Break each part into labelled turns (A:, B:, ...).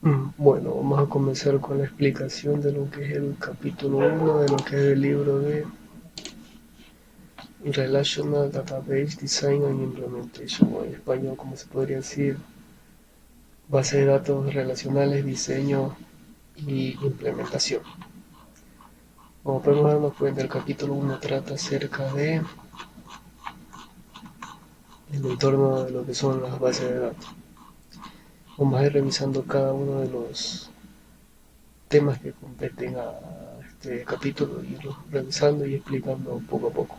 A: Bueno, vamos a comenzar con la explicación de lo que es el capítulo 1 de lo que es el libro de Relational Database Design and Implementation, o en español, como se podría decir, base de datos relacionales, diseño y implementación. Como podemos darnos cuenta, el capítulo 1 trata acerca de el entorno de lo que son las bases de datos. Vamos a ir revisando cada uno de los temas que competen a este capítulo, irlos revisando y explicando poco a poco.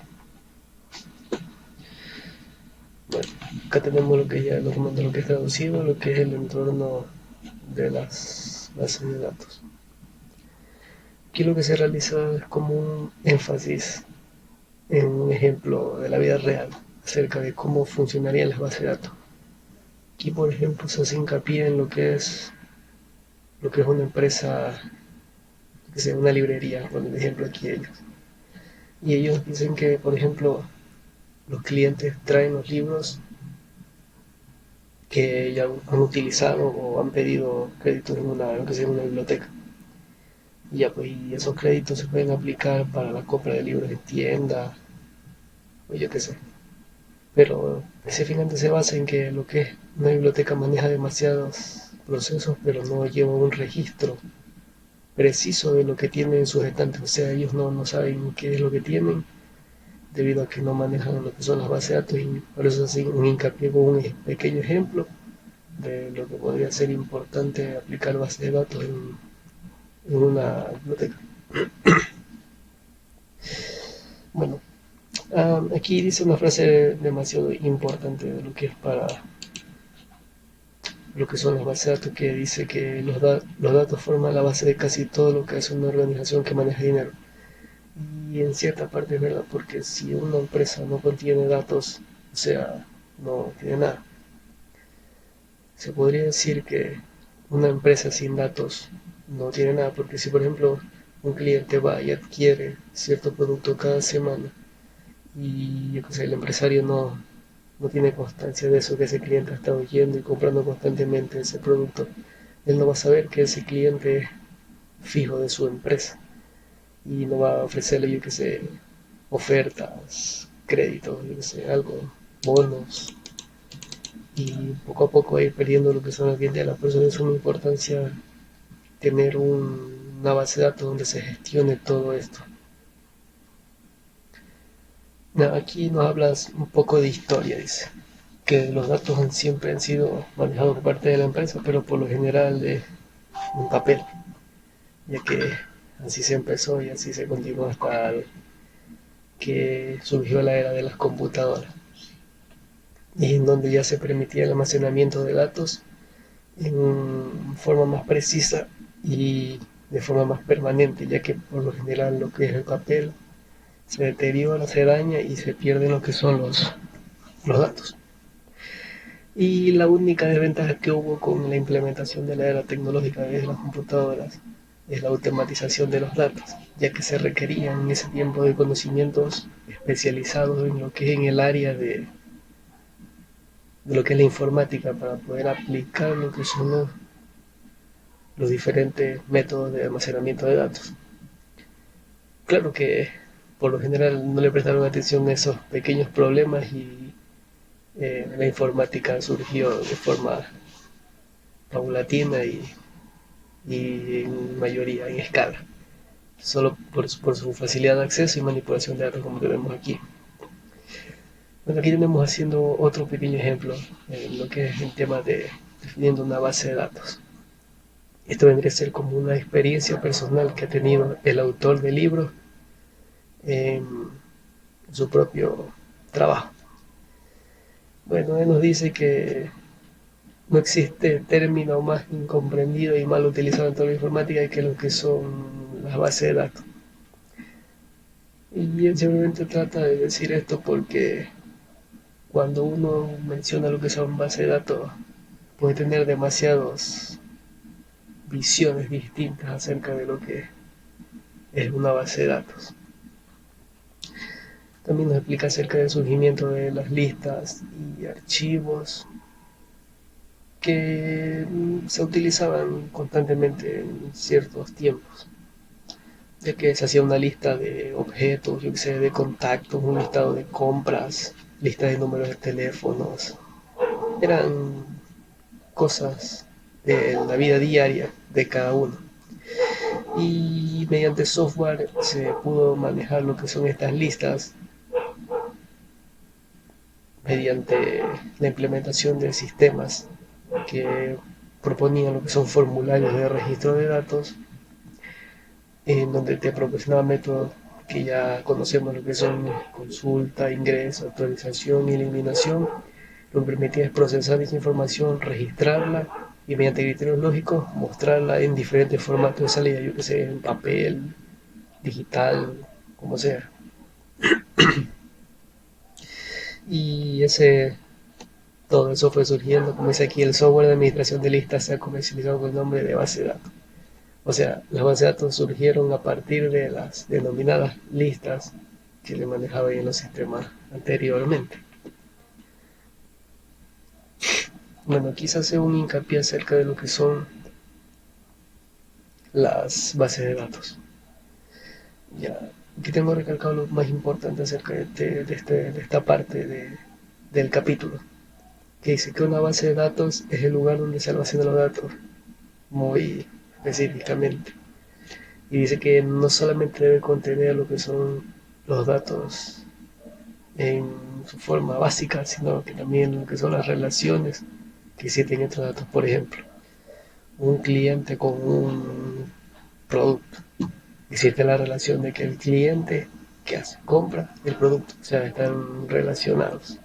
A: Bueno, acá tenemos lo que ya el documento, lo que es traducido, lo que es el entorno de las bases de datos. Aquí lo que se realiza es como un énfasis en un ejemplo de la vida real acerca de cómo funcionarían las bases de datos. Aquí, por ejemplo, se hace hincapié en lo que es una empresa, que sea una librería, por ejemplo aquí ellos. Y ellos dicen que, por ejemplo, los clientes traen los libros que ya han utilizado o han pedido créditos en una biblioteca. Y ya, pues, y esos créditos se pueden aplicar para la compra de libros en tienda, o yo qué sé. Pero ese finalmente se basa en que lo que es una biblioteca maneja demasiados procesos, pero no lleva un registro preciso de lo que tienen en sus estantes. O sea, ellos no saben qué es lo que tienen debido a que no manejan lo que son las bases de datos, y por eso hacen un hincapié con un pequeño ejemplo de lo que podría ser importante aplicar bases de datos en una biblioteca. Bueno, aquí dice una frase demasiado importante de lo que es para lo que son las bases de datos, que dice que los datos forman la base de casi todo lo que hace una organización que maneja dinero. Y en cierta parte es verdad, porque si una empresa no contiene datos, o sea, no tiene nada. Se podría decir que una empresa sin datos no tiene nada, porque si por ejemplo un cliente va y adquiere cierto producto cada semana y yo qué sé, el empresario no tiene constancia de eso, que ese cliente ha estado yendo y comprando constantemente ese producto, él no va a saber que ese cliente es fijo de su empresa y no va a ofrecerle, yo qué sé, ofertas, créditos, yo qué sé, algo, bonos, y poco a poco ir perdiendo lo que son las clientelas. Por eso es una importancia tener una base de datos donde se gestione todo esto. Aquí nos hablas un poco de historia, dice, que los datos siempre han sido manejados por parte de la empresa, pero por lo general de un papel, ya que así se empezó y así se continuó hasta que surgió la era de las computadoras, y en donde ya se permitía el almacenamiento de datos en forma más precisa y de forma más permanente, ya que por lo general lo que es el papel se deteriora, se daña y se pierden lo que son los datos. Y la única desventaja que hubo con la implementación de la era tecnológica de las computadoras es la automatización de los datos, ya que se requerían en ese tiempo de conocimientos especializados en lo que es en el área de lo que es la informática para poder aplicar lo que son los diferentes métodos de almacenamiento de datos. Claro que por lo general no le prestaron atención a esos pequeños problemas y la informática surgió de forma paulatina y en mayoría en escala, solo por su facilidad de acceso y manipulación de datos, como lo vemos aquí. Bueno, aquí tenemos haciendo otro pequeño ejemplo en lo que es el tema de definiendo una base de datos. Esto vendría a ser como una experiencia personal que ha tenido el autor del libro en su propio trabajo. Bueno, él nos dice que no existe término más incomprendido y mal utilizado en toda la informática que lo que son las bases de datos. Y él simplemente trata de decir esto porque cuando uno menciona lo que son bases de datos, puede tener demasiadas visiones distintas acerca de lo que es una base de datos. También nos explica acerca del surgimiento de las listas y archivos, que se utilizaban constantemente en ciertos tiempos, ya que se hacía una lista de objetos, yo que sé, de contactos, un listado de compras, lista de números de teléfonos. Eran cosas de la vida diaria de cada uno. Y mediante software se pudo manejar lo que son estas listas mediante la implementación de sistemas que proponían lo que son formularios de registro de datos, en donde te proporcionaba métodos que ya conocemos, lo que son consulta, ingreso, actualización y eliminación. Lo que permitía es procesar esa información, registrarla y mediante criterios lógicos mostrarla en diferentes formatos de salida, yo que sé, en papel, digital, como sea. Y todo eso fue surgiendo, como dice aquí, el software de administración de listas se ha comercializado con el nombre de base de datos. O sea, las bases de datos surgieron a partir de las denominadas listas que le manejaba en los sistemas anteriormente. Bueno, quizás hace un hincapié acerca de lo que son las bases de datos. Ya, aquí tengo recalcado lo más importante acerca de esta parte del capítulo, que dice que una base de datos es el lugar donde se almacenan los datos, muy específicamente. Y dice que no solamente debe contener lo que son los datos en su forma básica, sino que también lo que son las relaciones que existen entre datos. Por ejemplo, un cliente con un producto. Existe la relación de que el cliente que hace compra el producto, o sea, están relacionados.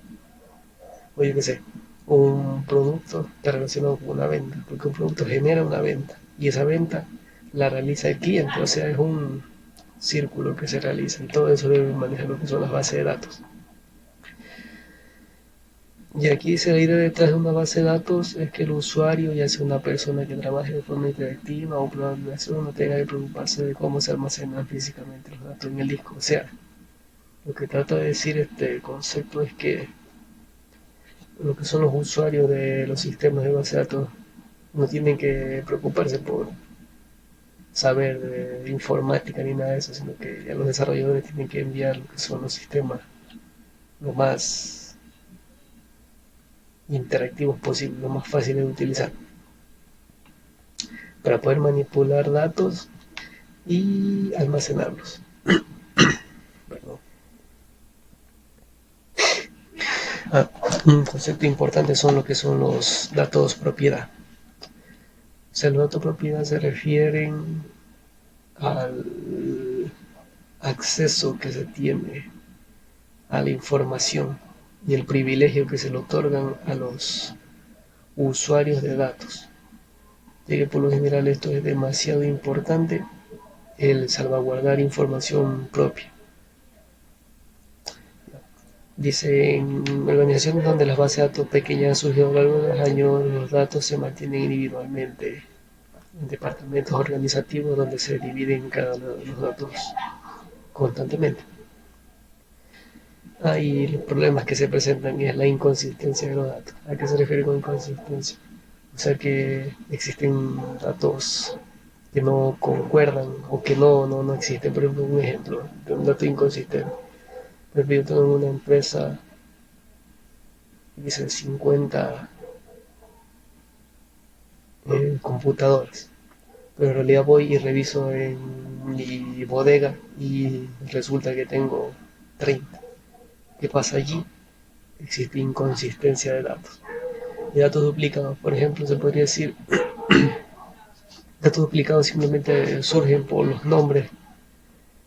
A: O yo qué sé, un producto está relacionado con una venta, porque un producto genera una venta y esa venta la realiza el cliente, o sea, es un círculo que se realiza y todo eso debe manejar lo que son las bases de datos. Y aquí dice la idea detrás de una base de datos es que el usuario, ya sea una persona que trabaje de forma interactiva o programación, no tenga que preocuparse de cómo se almacenan físicamente los datos en el disco. O sea, lo que trata de decir este concepto es que lo que son los usuarios de los sistemas de base de datos no tienen que preocuparse por saber de informática ni nada de eso, sino que ya los desarrolladores tienen que enviar lo que son los sistemas lo más interactivos posible, lo más fácil de utilizar, para poder manipular datos y almacenarlos. Perdón. Un concepto importante son lo que son los datos propiedad. O sea, los datos propiedad se refieren al acceso que se tiene a la información y el privilegio que se le otorgan a los usuarios de datos, ya que por lo general esto es demasiado importante, el salvaguardar información propia. Dice, en organizaciones donde las bases de datos pequeñas han surgido a lo largo de los años, los datos se mantienen individualmente en departamentos organizativos donde se dividen cada uno de los datos constantemente. Y los problemas que se presentan es la inconsistencia de los datos. ¿A qué se refiere con inconsistencia? O sea que existen datos que no concuerdan o que no existen. Por ejemplo, un ejemplo de un dato inconsistente. Por ejemplo, yo tengo una empresa que dice 50 computadores, pero en realidad voy y reviso en mi bodega y resulta que tengo 30. ¿Qué pasa allí? Existe inconsistencia de datos. Y datos duplicados, por ejemplo, se podría decir, datos duplicados simplemente surgen por los nombres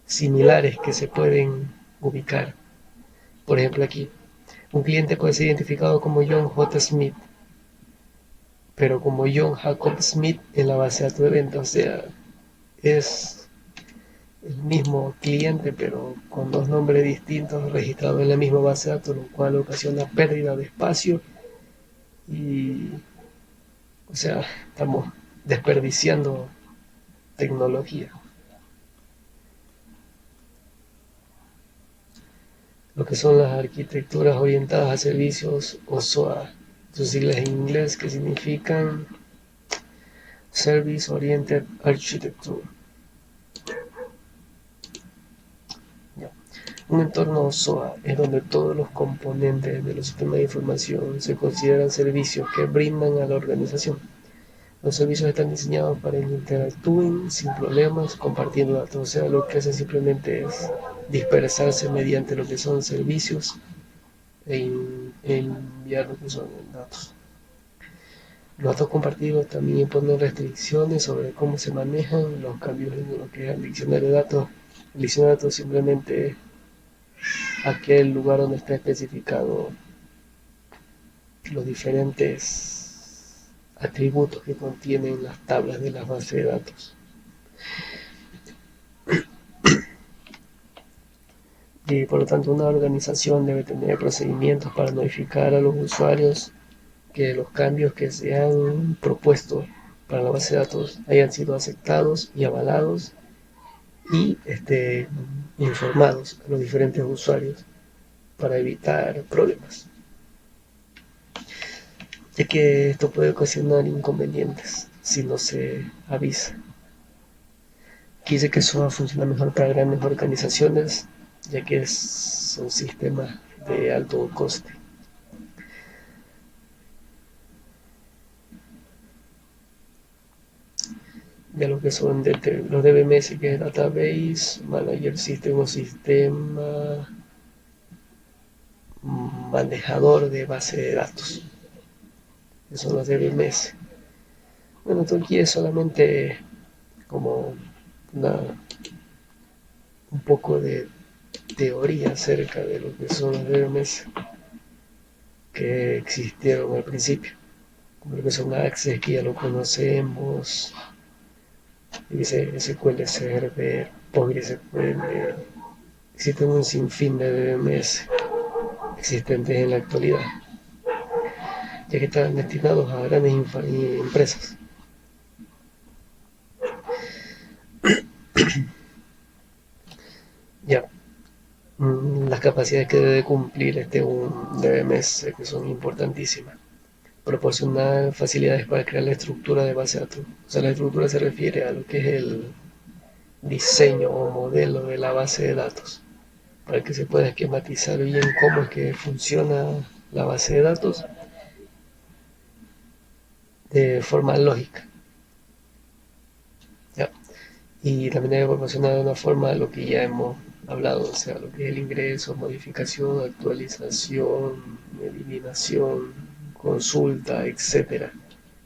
A: similares que se pueden ubicar. Por ejemplo, aquí, un cliente puede ser identificado como John J. Smith, pero como John Jacob Smith en la base de datos de venta. O sea, es el mismo cliente, pero con dos nombres distintos registrados en la misma base de datos, lo cual ocasiona pérdida de espacio y, o sea, estamos desperdiciando tecnología. Lo que son las arquitecturas orientadas a servicios o SOA, sus siglas en inglés que significan Service Oriented Architecture. Ya. Un entorno SOA es donde todos los componentes de los sistemas de información se consideran servicios que brindan a la organización. Los servicios están diseñados para que interactúen sin problemas, compartiendo datos. O sea, lo que hacen simplemente es dispersarse mediante lo que son servicios e enviar lo que son datos. Los datos compartidos también imponen restricciones sobre cómo se manejan los cambios en lo que es el diccionario de datos. El diccionario de datos simplemente es aquel lugar donde está especificado los diferentes atributos que contienen las tablas de las bases de datos. Y por lo tanto una organización debe tener procedimientos para notificar a los usuarios que los cambios que se han propuesto para la base de datos hayan sido aceptados y avalados y informados a los diferentes usuarios para evitar problemas, ya que esto puede ocasionar inconvenientes si no se avisa. Quise que eso va a funcionar mejor para grandes organizaciones, ya que son sistemas de alto coste. De lo que son los DBMS, que es Database Manager System o Sistema Manejador de Base de Datos, que son los DBMS. Bueno, esto aquí es solamente como un poco de teoría acerca de lo que son los DBMS que existieron al principio, como lo que son Access, que ya lo conocemos, SQL Server, PostgreSQL. Existen un sinfín de DBMS existentes en la actualidad, ya que están destinados a grandes empresas. Ya, las capacidades que debe cumplir un DBMS, que son importantísimas. Proporcionar facilidades para crear la estructura de base de datos. O sea, la estructura se refiere a lo que es el diseño o modelo de la base de datos, para que se pueda esquematizar bien cómo es que funciona la base de datos de forma lógica. ¿Ya? Y también debe proporcionar de una forma lo que ya hemos hablado, o sea, lo que es el ingreso, modificación, actualización, eliminación, consulta, etcétera.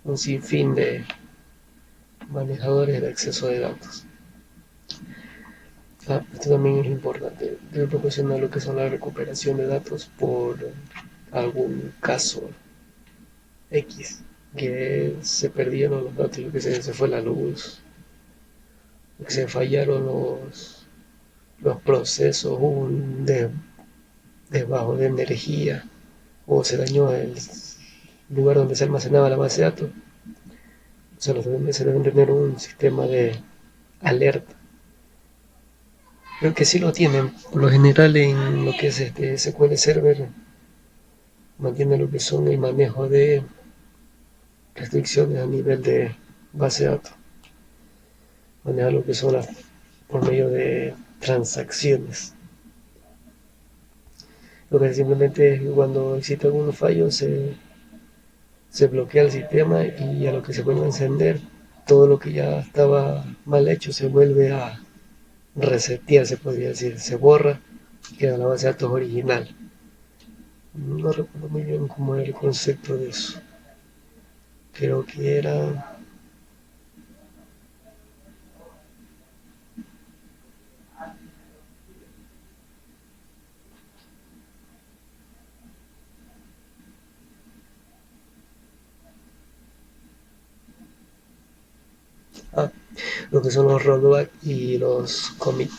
A: Un sinfín de manejadores de acceso de datos. Esto también es importante, debe proporcionar lo que son la recuperación de datos por algún caso X, que se perdieron los datos, lo que se fue la luz, lo que se fallaron los procesos, hubo un desbajo de energía, o se dañó el lugar donde se almacenaba la base de datos. O sea, se deben tener un sistema de alerta. Creo que sí lo tienen, por lo general en lo que es SQL Server mantiene lo que son el manejo de restricciones a nivel de base de datos, maneja lo que son por medio de transacciones. Lo que simplemente es cuando existe algún fallo se bloquea el sistema y a lo que se vuelve a encender, todo lo que ya estaba mal hecho se vuelve a resetear, se podría decir, se borra y queda la base de datos original. No recuerdo muy bien cómo era el concepto de eso. Creo que era lo que son los rollback y los commit.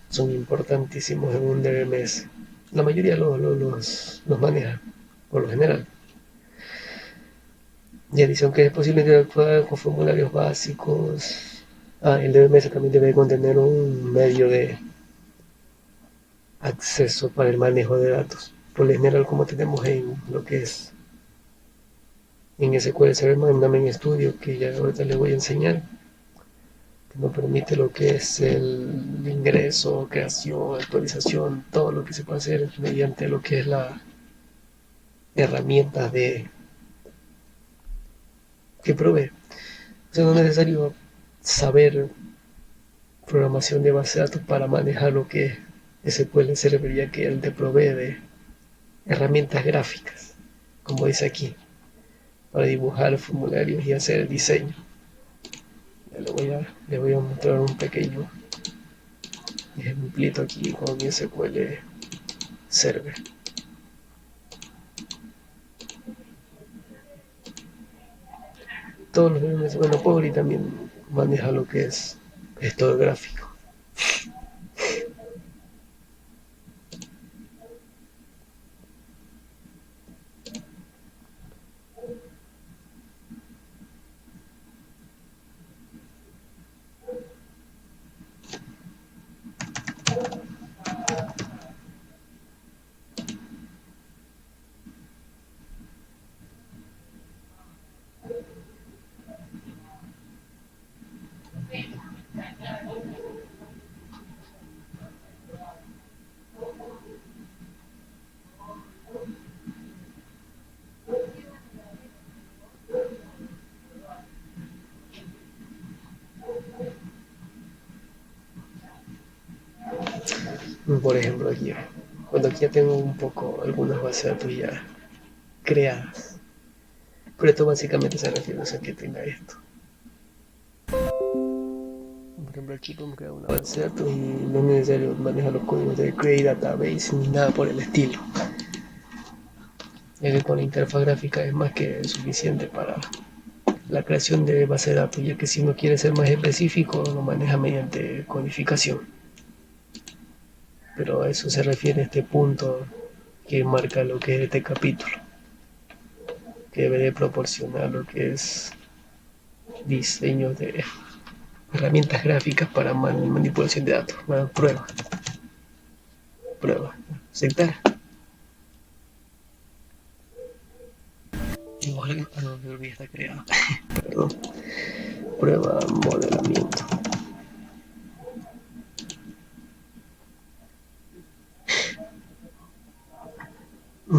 A: Son importantísimos en un DBMS. La mayoría los maneja, por lo general. Y adición que es posible interactuar con formularios básicos. El DBMS también debe contener un medio de acceso para el manejo de datos. Por lo general, como tenemos en lo que es En SQL Server un Main Studio que ya ahorita les voy a enseñar, que nos permite lo que es el ingreso, creación, actualización, todo lo que se puede hacer mediante lo que es la herramienta que provee. O sea, no es necesario saber programación de base de datos para manejar lo que es SQL Server, ya que él te provee de herramientas gráficas, como dice aquí, para dibujar formularios y hacer el diseño. Le voy a mostrar un pequeño ejemplito aquí con mi SQL Server. Todos los DMs, bueno, Power también maneja lo que es gestor gráfico. Por ejemplo, aquí, cuando aquí ya tengo un poco algunas bases de datos ya creadas, pero esto básicamente se refiere a que tenga esto. Por ejemplo, aquí podemos crear una base de datos y no es necesario manejar los códigos de Create Database ni nada por el estilo, ya que con la interfaz gráfica es más que suficiente para la creación de base de datos, ya que si uno quiere ser más específico lo maneja mediante codificación. Pero a eso se refiere este punto que marca lo que es este capítulo, que debe de proporcionar lo que es diseño de herramientas gráficas para manipulación de datos. Bueno, prueba, aceptar. No, ya está creado. Perdón. Prueba modelamiento.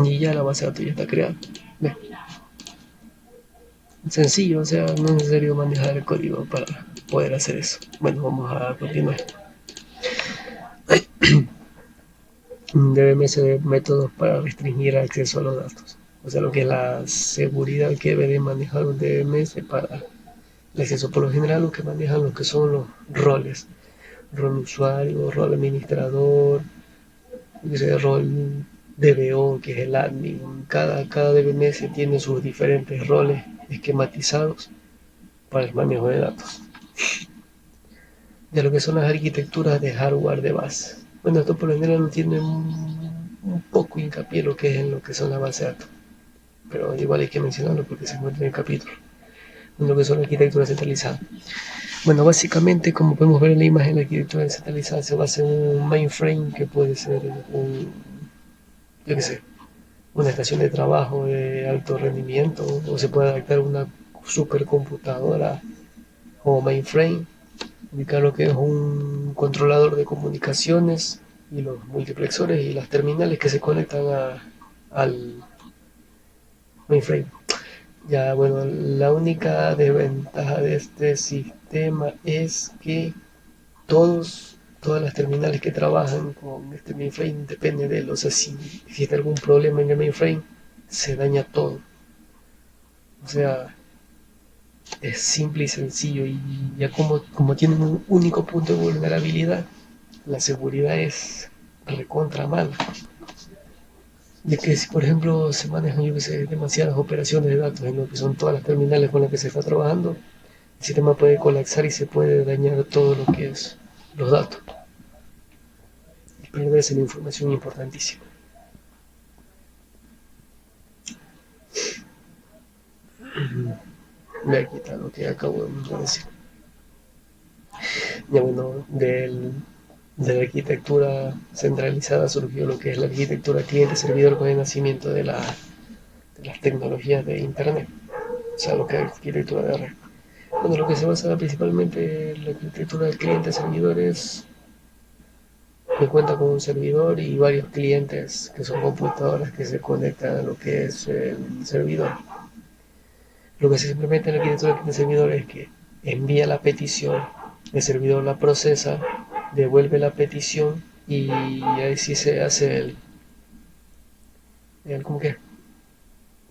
A: Y ya la base de datos ya está creada. ¿Ve? Sencillo, o sea, no es necesario manejar el código para poder hacer eso. Bueno, vamos a continuar. Debe ser métodos para restringir el acceso a los datos. O sea, lo que es la seguridad que debe de manejar un DMS para el acceso. Por lo general, lo que manejan lo que son los roles. Rol usuario, rol administrador, rol DBO, que es el admin. Cada DBMS tiene sus diferentes roles esquematizados para el manejo de datos. De lo que son las arquitecturas de hardware de base. Bueno, esto por lo general no tiene un poco hincapié en lo que es en lo que son las bases de datos, pero igual hay que mencionarlo porque se encuentra en el capítulo. En lo que son arquitecturas centralizadas. Bueno, básicamente, como podemos ver en la imagen, la arquitectura descentralizada se basa en un mainframe que puede ser yo qué sé, una estación de trabajo de alto rendimiento, o se puede adaptar una supercomputadora como mainframe, ubicar lo que es un controlador de comunicaciones y los multiplexores y las terminales que se conectan al mainframe. Ya, bueno, la única desventaja de este sistema es que todas las terminales que trabajan con este mainframe depende de él. O sea, si existe algún problema en el mainframe, se daña todo. O sea, es simple y sencillo. Y ya como tienen un único punto de vulnerabilidad, la seguridad es recontra mala. De que si por ejemplo se manejan, yo que sé, demasiadas operaciones de datos en lo que son todas las terminales con las que se está trabajando, el sistema puede colapsar y se puede dañar todo lo que es los datos y perderse la información importantísima. Me ha quitado lo que acabo de decir. Ya bueno, de la arquitectura centralizada surgió lo que es la arquitectura cliente-servidor con el nacimiento de las tecnologías de Internet. sea, lo que es arquitectura de red. Bueno, lo que se basa principalmente en la arquitectura de clientes-servidores, que cuenta con un servidor y varios clientes que son computadoras que se conectan a lo que es el servidor. Lo que se implementa en la arquitectura de cliente-servidor es que envía la petición, el servidor la procesa, devuelve la petición y ahí sí se hace ¿cómo que?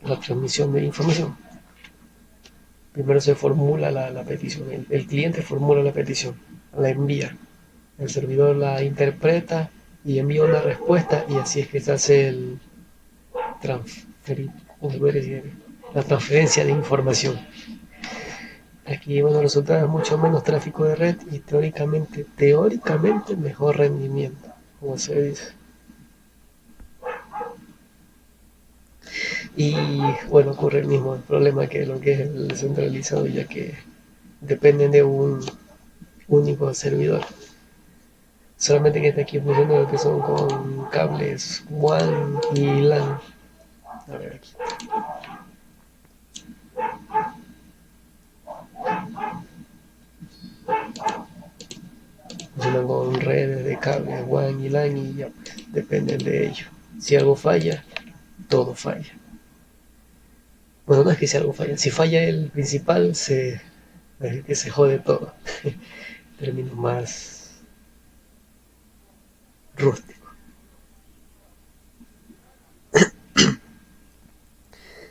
A: La transmisión de información. Primero se formula la petición, el cliente formula la petición, la envía, el servidor la interpreta y envía una respuesta y así es que se hace transferir, la transferencia de información. Aquí bueno, resulta mucho menos tráfico de red y teóricamente mejor rendimiento, como se dice. Y bueno, ocurre el mismo problema que lo que es el descentralizado, ya que dependen de un único servidor. Solamente que está aquí funciona lo que son con cables WAN y LAN. A ver aquí. Funcionan con redes de cables WAN y LAN y ya pues, dependen de ello. Si algo falla, todo falla. Bueno, no es que si algo falla. Si falla el principal, es que se jode todo. Término más rústico.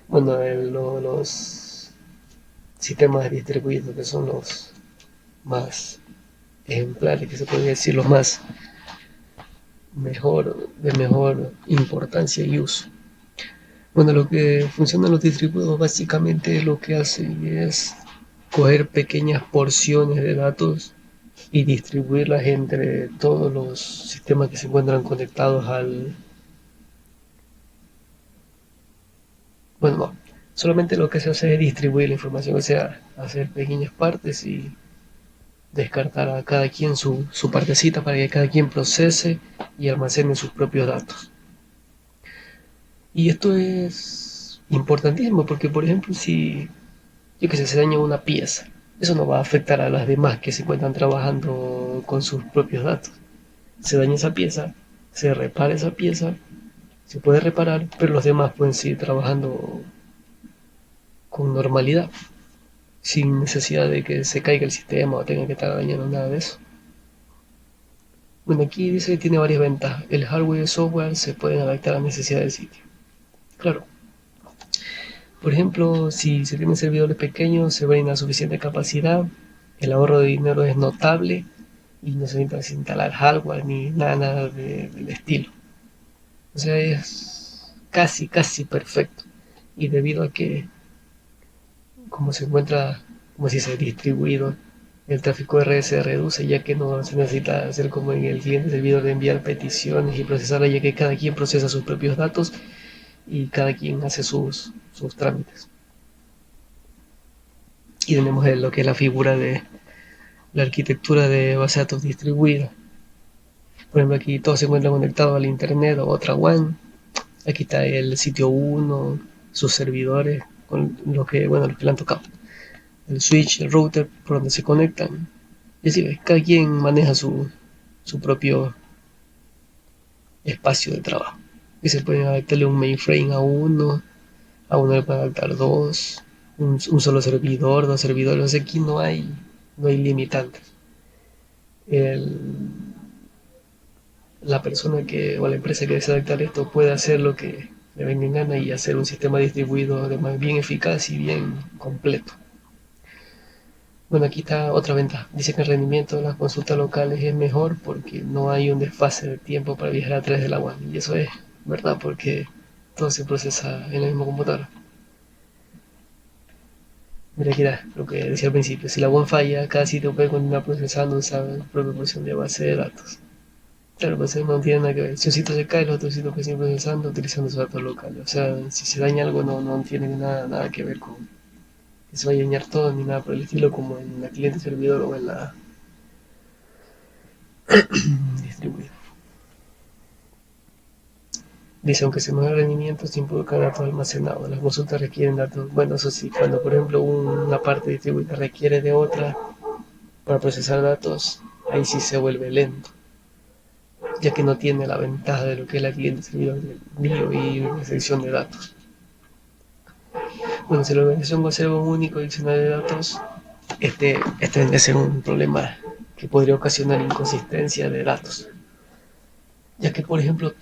A: Bueno, los sistemas distribuidos que son los más ejemplares, que se podría decir los más de mejor importancia y uso. Bueno, lo que funcionan los distribuidos básicamente lo que hacen es coger pequeñas porciones de datos y distribuirlas entre todos los sistemas que se encuentran conectados al... Bueno, no, solamente lo que se hace es distribuir la información, o sea, hacer pequeñas partes y descartar a cada quien su partecita para que cada quien procese y almacene sus propios datos. Y esto es importantísimo porque, por ejemplo, si yo que sé, se daña una pieza, eso no va a afectar a las demás que se encuentran trabajando con sus propios datos. Se daña esa pieza, se repara esa pieza, se puede reparar, pero los demás pueden seguir trabajando con normalidad, sin necesidad de que se caiga el sistema o tenga que estar dañando nada de eso. Bueno, aquí dice que tiene varias ventajas. El hardware y el software se pueden adaptar a la necesidad del sitio. Claro, por ejemplo, si se tienen servidores pequeños, se brinda suficiente capacidad, el ahorro de dinero es notable y no se necesita instalar hardware ni nada del estilo. O sea, es casi perfecto. Y debido a que, como se encuentra, como si se distribuido, el tráfico RS se reduce, ya que no se necesita hacer como en el cliente servidor de enviar peticiones y procesarlas, ya que cada quien procesa sus propios datos y cada quien hace sus trámites. Y tenemos lo que es la figura de la arquitectura de base de datos distribuida. Por ejemplo, aquí todo se encuentra conectado al internet o otra WAN. Aquí está el sitio 1, sus servidores, con los que le han tocado. El switch, el router, por donde se conectan. Y así ves, cada quien maneja su propio espacio de trabajo. Y se puede adaptarle un mainframe a uno le puede adaptar dos, un solo servidor, dos servidores. O sea, aquí no hay limitantes. La persona o la empresa que desea adaptar esto puede hacer lo que le venga en gana y hacer un sistema distribuido además bien eficaz y bien completo. Bueno, aquí está otra ventaja. Dice que el rendimiento de las consultas locales es mejor porque no hay un desfase de tiempo para viajar a través de la WAN. Y eso es verdad porque todo se procesa en la misma computadora. Mira aquí está lo que decía al principio. Si la WAN falla, cada sitio puede continuar procesando esa propia porción de base de datos. Claro, pues no tiene nada que ver. Si un sitio se cae, los otros sitios que siguen procesando utilizando sus datos locales. O sea, si se daña algo no tiene nada que ver con que se vaya a dañar todo ni nada por el estilo como en la cliente servidor o en la distribuida. Dice, aunque se mejora el rendimiento, se involucran datos almacenados. Las consultas requieren datos. Bueno, eso sí, cuando por ejemplo una parte distribuida requiere de otra para procesar datos, ahí sí se vuelve lento, ya que no tiene la ventaja de lo que es la cliente servidor de envío y recepción de datos. Bueno, si la organización conserva un único diccionario de datos, este vendría a ser un problema que podría ocasionar inconsistencia de datos, ya que por ejemplo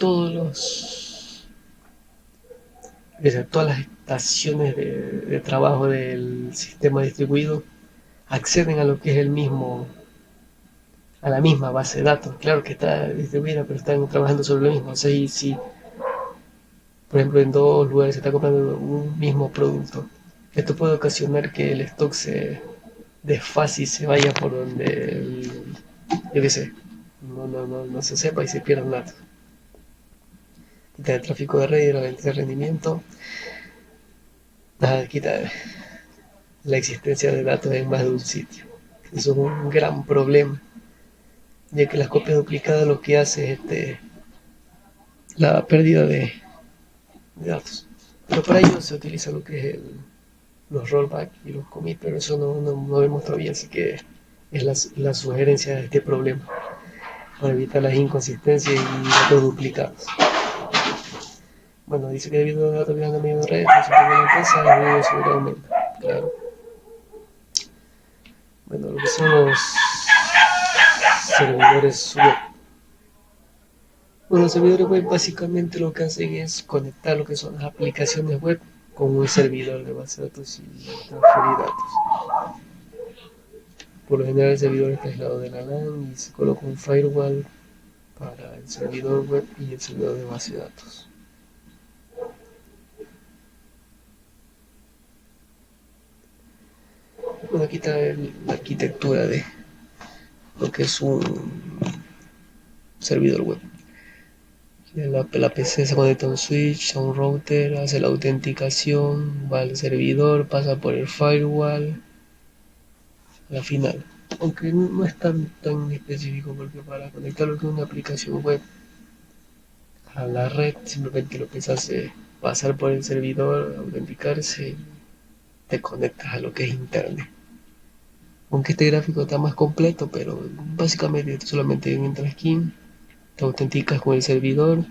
A: desde todas las estaciones de trabajo del sistema distribuido acceden a lo que es a la misma base de datos. Claro que está distribuida, pero están trabajando sobre lo mismo. O sea, y si, por ejemplo, en dos lugares se está comprando un mismo producto, esto puede ocasionar que el stock se desfase y se vaya por donde, yo qué sé, no se sepa y se pierdan datos. Quita el tráfico de red y la venta de rendimiento. Nada, quita la existencia de datos en más de un sitio. Eso es un gran problema, ya que las copias duplicadas lo que hace es la pérdida de datos. Pero para ello se utiliza lo que es los rollback y los commits, pero eso no vemos todavía, así que es la sugerencia de este problema, para evitar las inconsistencias y datos duplicados. Bueno, dice que debido a los datos viajando a medio de red, de la empresa, el riesgo de seguridad aumenta. Claro. Bueno, lo que son los servidores web. Bueno, los servidores web básicamente lo que hacen es conectar lo que son las aplicaciones web con un servidor de base de datos y transferir datos. Por lo general el servidor está aislado de la LAN y se coloca un firewall para el servidor web y el servidor de base de datos. Bueno, aquí está la arquitectura de lo que es un servidor web. La PC se conecta a un switch, a un router, hace la autenticación, va al servidor, pasa por el firewall, a la final. Aunque no es tan específico, porque para conectar lo que es una aplicación web a la red, simplemente lo que se hace es pasar por el servidor, autenticarse y te conectas a lo que es internet. Aunque este gráfico está más completo, pero básicamente solamente entras aquí, te autenticas con el servidor,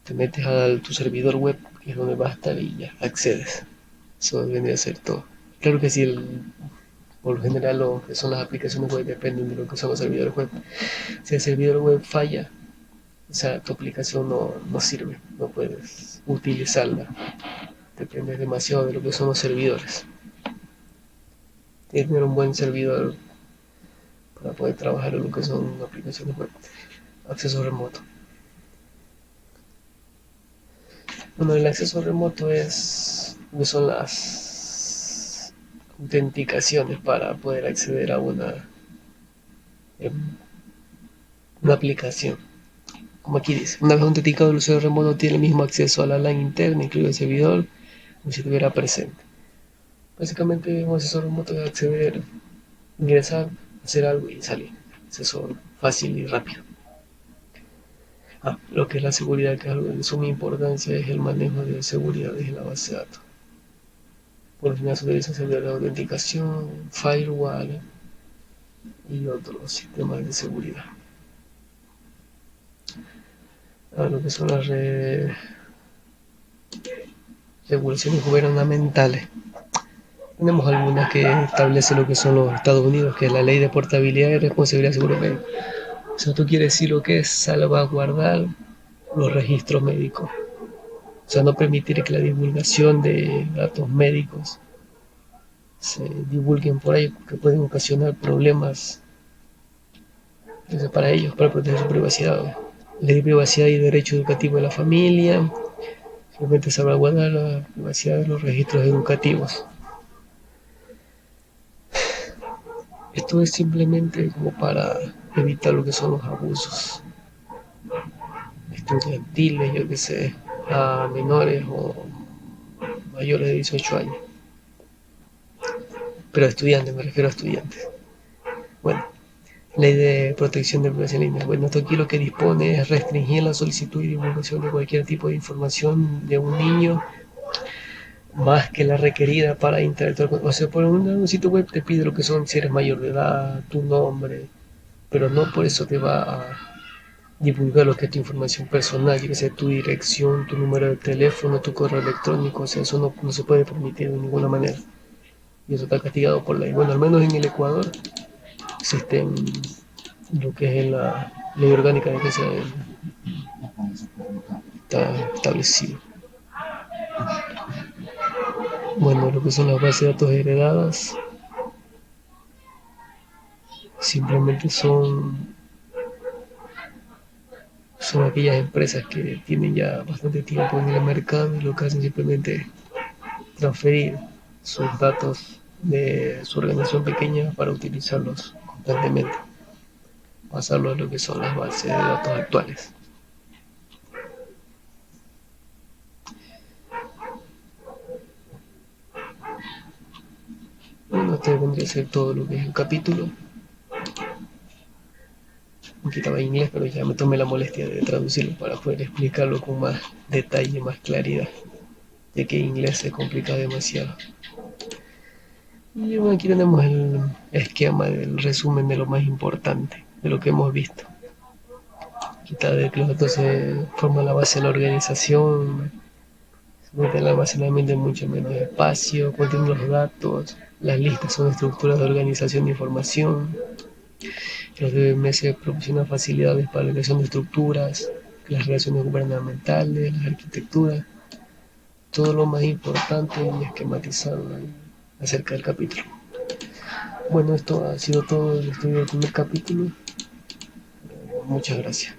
A: te metes a tu servidor web, que es donde va a estar, y ya accedes. Eso vendría a ser todo. Claro que sí, por lo general lo que son las aplicaciones web dependen de lo que son los servidores web. Si el servidor web falla, o sea, tu aplicación no sirve, no puedes utilizarla. Depende demasiado de lo que son los servidores. Tienes que tener un buen servidor para poder trabajar en lo que son aplicaciones web. Acceso remoto. Bueno, el acceso remoto son las autenticaciones para poder acceder a una aplicación. Como aquí dice, una vez autenticado, el usuario remoto tiene el mismo acceso a la LAN interna, incluido el servidor, como si estuviera presente. Básicamente, un acceso remoto es acceder, ingresar, hacer algo y salir. Acceso fácil y rápido. Lo que es la seguridad, que es algo de suma importancia, es el manejo de seguridad desde la base de datos. Por lo general se utiliza servidores de autenticación, firewall y otros sistemas de seguridad. Lo que son las regulaciones gubernamentales. Tenemos algunas que establecen lo que son los Estados Unidos, que es la Ley de Portabilidad y Responsabilidad Seguro Médico. Eso tú quieres decir lo que es salvaguardar los registros médicos. O sea, no permitir que la divulgación de datos médicos se divulguen por ahí, que pueden ocasionar problemas para ellos, para proteger su privacidad. Ley de privacidad y derecho educativo de la familia, simplemente salvaguardar la privacidad de los registros educativos. Esto es simplemente como para evitar lo que son los abusos estudiantiles, yo que sé, a menores o mayores de 18 años. Pero estudiantes, me refiero a estudiantes. Bueno, Ley de protección de privacidad en línea. Bueno, esto aquí lo que dispone es restringir la solicitud y divulgación de cualquier tipo de información de un niño más que la requerida para interactuar con... O sea, por un sitio web te pide lo que son si eres mayor de edad, tu nombre, pero no por eso te va a divulgar lo que es tu información personal, que sea tu dirección, tu número de teléfono, tu correo electrónico, o sea, eso no se puede permitir de ninguna manera. Y eso está castigado por ley. Bueno, al menos en el Ecuador existe lo que es la ley orgánica de defensa está establecido. Bueno, lo que son las bases de datos heredadas simplemente son aquellas empresas que tienen ya bastante tiempo en el mercado y lo que hacen simplemente transferir sus datos de su organización pequeña para utilizarlos constantemente, pasarlo a lo que son las bases de datos actuales. Bueno, este vendría a ser todo lo que es el capítulo. Aquí estaba en inglés, pero ya me tomé la molestia de traducirlo para poder explicarlo con más detalle, más claridad, ya que en inglés se complica demasiado. Y bueno, aquí tenemos el esquema del resumen de lo más importante, de lo que hemos visto. Aquí está de que los datos se forman la base de la organización, el almacenamiento en mucho menos espacio, contienen los datos, las listas son estructuras de organización de información, los DBMS proporcionan facilidades para la creación de estructuras, las relaciones gubernamentales, las arquitecturas, todo lo más importante y esquematizado acerca del capítulo. Bueno, esto ha sido todo el estudio del primer capítulo. Muchas gracias.